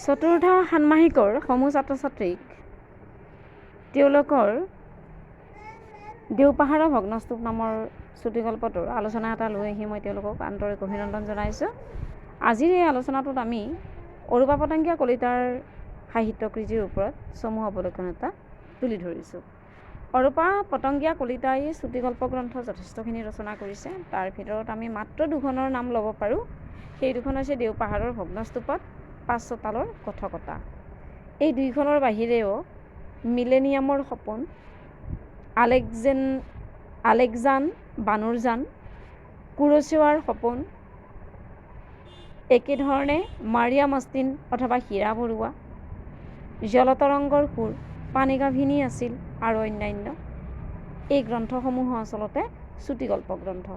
চতুৰ্থ ষান্মাসিকৰ সমূহ ছাত্ৰ ছাত্ৰীক তেওঁলোকৰ দেওপাহাৰৰ ভগ্নস্তূপ নামৰ চুটিগল্পটোৰ আলোচনা এটা লৈ আহি মই তেওঁলোকক আন্তৰিক অভিনন্দন জনাইছোঁ। আজিৰ এই আলোচনাটোত আমি অৰূপা পতংগীয়া কলিতাৰ সাহিত্যকৃতিৰ ওপৰত চমু অৱলোকন এটা তুলি ধৰিছোঁ। অৰূপা পতংগীয়া কলিতাই চুটিগল্প গ্ৰন্থ যথেষ্টখিনি ৰচনা কৰিছে। তাৰ ভিতৰত আমি মাত্ৰ দুখনৰ নাম ল'ব পাৰোঁ। সেই দুখন হৈছে দেওপাহাৰৰ ভগ্নস্তূপত, পাঁচ চোতালৰ কথকতা। এই দুইখনৰ বাহিৰেও মিলেনিয়ামৰ সপোন, আলেকজান বানুৰজান, কুৰচেৱাৰ সপোন, একেধৰণে মাৰিয়া মস্তিন অথবা হীৰা বৰুৱা, জলতৰংগৰ সুৰ, পানীগাভিনী আছিল আৰু অন্যান্য। এই গ্ৰন্থসমূহ আচলতে চুটিগল্প গ্ৰন্থ।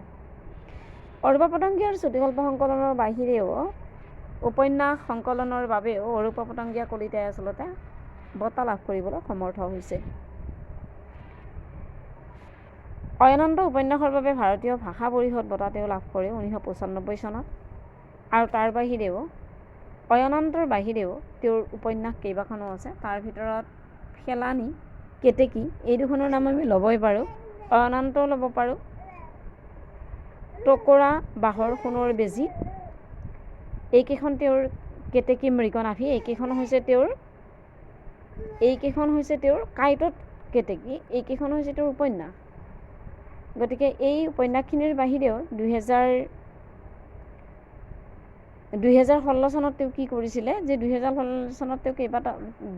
অৰূপা পতংগীয়াৰ চুটিগল্প সংকলনৰ বাহিৰেও উপন্যাস সংকলনৰ বাবেও অৰূপা পতংগীয়া কলিতাই আচলতে বঁটা লাভ কৰিবলৈ সমৰ্থ হৈছে। অয়নন্ত উপন্যাসৰ বাবে ভাৰতীয় ভাষা পৰিষদ বঁটা তেওঁ লাভ কৰে 1995 চনত। আৰু তাৰ বাহিৰেও অয়নন্তৰ বাহিৰেও তেওঁৰ উপন্যাস কেইবাখনো আছে। তাৰ ভিতৰত ফেলানি, কেতেকী এই দুখনৰ নাম আমি ল'বই পাৰোঁ। অয়নন্তও ল'ব পাৰোঁ। টকৌৰা, বাঁহৰ সোণৰ বেজী, এইকেইখন তেওঁৰ কেতেকী, মৃগনাভি, এইকেইখন হৈছে তেওঁৰ কাঁইটত কেতেকী, এইকেইখন হৈছে তেওঁৰ উপন্যাস। গতিকে এই উপন্যাসখিনিৰ বাহিৰেও 2016 চনত তেওঁ কি কৰিছিলে যে 2016 চনত তেওঁ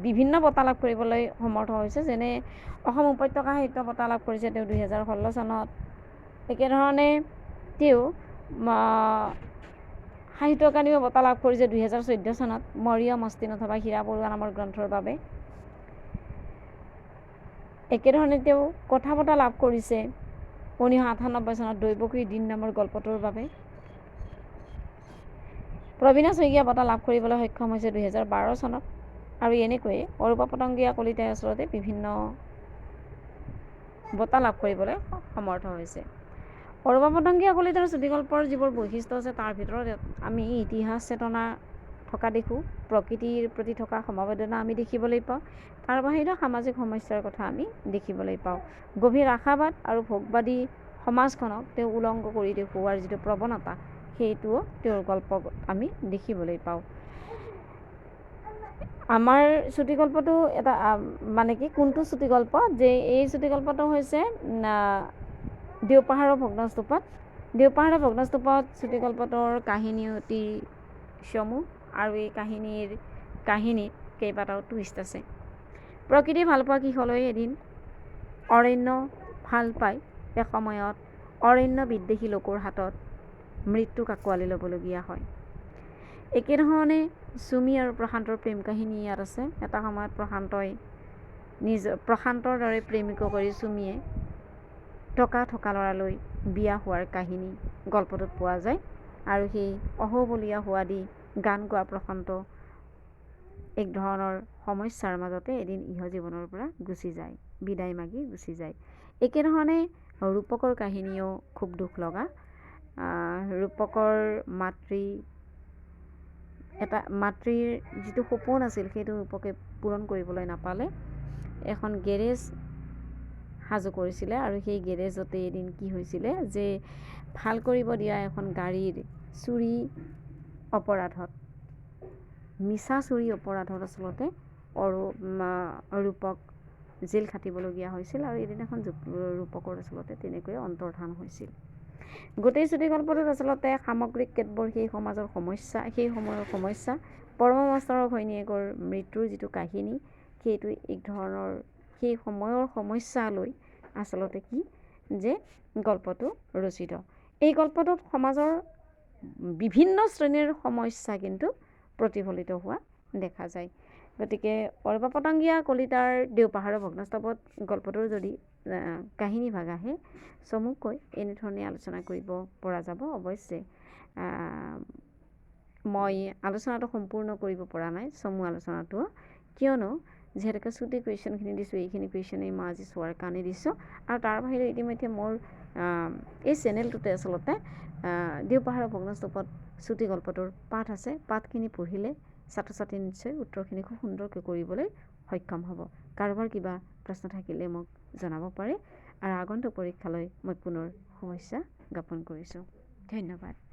বিভিন্ন বঁটা লাভ কৰিবলৈ সমৰ্থ হৈছে। যেনে অসম উপত্যকা সাহিত্য বঁটা লাভ কৰিছে তেওঁ 2016 চনত। একেধৰণে তেওঁ সাহিত্য অকাডেমি বঁটা লাভ কৰিছে 2014 চনত মাৰিয়া মস্তিন অথবা হীৰা বৰুৱা নামৰ গ্ৰন্থৰ বাবে। একেধৰণে তেওঁ কথা বঁটা লাভ কৰিছে 1998 চনত দৈৱকীৰ দিন নামৰ গল্পটোৰ বাবে। প্ৰবীণা শইকীয়া বঁটা লাভ কৰিবলৈ সক্ষম হৈছে 2012 চনত। আৰু এনেকৈয়ে অৰূপা পতংগীয়া কলিতাই আচলতে বিভিন্ন বঁটা লাভ কৰিবলৈ সমৰ্থ হৈছে। অৰূপা পতংগীয়া কলিতাৰ চুটিগল্পৰ যিবোৰ বৈশিষ্ট্য আছে তাৰ ভিতৰত আমি ইতিহাস চেতনা থকা দেখোঁ, প্ৰকৃতিৰ প্ৰতি থকা সমবেদনা আমি দেখিবলৈ পাওঁ। তাৰ বাহিৰে সামাজিক সমস্যাৰ কথা আমি দেখিবলৈ পাওঁ। গভীৰ আশাবাদ আৰু ভোগবাদী সমাজখনক তেওঁ উলংঘ কৰি দেখুওৱাৰ যিটো প্ৰৱণতা, সেইটোও তেওঁৰ গল্পত আমি দেখিবলৈ পাওঁ। আমাৰ চুটিগল্পটো এটা কোনটো চুটিগল্প, যে এই চুটিগল্পটো হৈছে দেওপাহাৰৰ ভগ্নস্তূপত। দেওপাহাৰৰ ভগ্নস্তূপত চুটিগল্পটোৰ কাহিনী অতি চমু আৰু এই কাহিনীত কেইবাটাও টুইষ্ট আছে। প্ৰকৃতি ভালপোৱা কিশোৰলৈ এদিন অৰণ্য ভাল পায় এসময়ত অৰণ্য বিদ্বেষী লোকৰ হাতত মৃত্যুক আঁকোৱালি ল'বলগীয়া হয়। একেধৰণে চুমি আৰু প্ৰশান্তৰ প্ৰেম কাহিনী ইয়াত আছে। এটা সময়ত প্ৰশান্তৰ দৰে প্ৰেমিকক কৰি চুমিয়ে টকা থকা ল'ৰালৈ বিয়া হোৱাৰ কাহিনী গল্পটোত পোৱা যায়। আৰু সেই অহোবলীয়া হোৱা দি গান গোৱা প্ৰশান্ত এক ধৰণৰ সমস্যাৰ মাজতে এদিন জীৱনৰ পৰা বিদায় মাগি গুচি যায়। একেধৰণে ৰূপকৰ কাহিনীও খুব দুখ লগা। ৰূপকৰ মাতৃৰ যিটো সপোন আছিল সেইটো ৰূপকে পূৰণ কৰিবলৈ নাপালে। এখন গেৰেজ সাজু কৰিছিলে আৰু সেই গেৰেজতে এদিন কি হৈছিলে যে ভাল কৰিব দিয়া এখন গাড়ীৰ মিছা চুৰি অপৰাধত আচলতে ৰূপক জেল খাটিবলগীয়া হৈছিল। আৰু এদিনাখন ৰূপকৰ আচলতে তেনেকৈ অন্তৰ্ধান হৈছিল। গোটেই চুটিগল্পটোত আচলতে সামগ্ৰিক কেতবোৰ সেই সমাজৰ সমস্যা, সেই সময়ৰ সমস্যা, পৰমা মাষ্টৰৰ ঘৈণীয়েকৰ মৃত্যুৰ যিটো কাহিনী, সেইটো এক ধৰণৰ সেই সময়ৰ সমস্যা লৈ আচলতে যে গল্পটো ৰচিত। এই গল্পটোত সমাজৰ বিভিন্ন শ্ৰেণীৰ সমস্যা কিন্তু প্ৰতিফলিত হোৱা দেখা যায়। গতিকে অৰূপা পতংগীয়া কলিতাৰ দেওপাহাৰৰ ভগ্নস্তূপত গল্পটোৰ যদি কাহিনী ভাগ আহে চমুকৈ এনেধৰণে আলোচনা কৰিব পৰা যাব। অৱশ্যে মই আলোচনাটো সম্পূৰ্ণ কৰিব পৰা নাই, চমু আলোচনাটো, কিয়নো যিহেতুকে চুটি কুৱেশ্যনখিনি দিছোঁ, এইখিনি কুৱেশ্যনেই মই আজি চোৱাৰ কাৰণে দিছোঁ। আৰু তাৰ বাহিৰে ইতিমধ্যে মোৰ এই চেনেলটোতে আচলতে দেওপাহাৰৰ ভগ্নস্তূপত চুটি গল্পটোৰ পাঠ আছে। পাঠখিনি পঢ়িলে ছাত্ৰ ছাত্ৰী নিশ্চয় উত্তৰখিনি খুব সুন্দৰকৈ কৰিবলৈ সক্ষম হ'ব। কাৰোবাৰ কিবা প্ৰশ্ন থাকিলে মোক জনাব পাৰে আৰু আগন্তুক পৰীক্ষালৈ মই পুনৰ শুভেচ্ছা জ্ঞাপন কৰিছোঁ। ধন্যবাদ।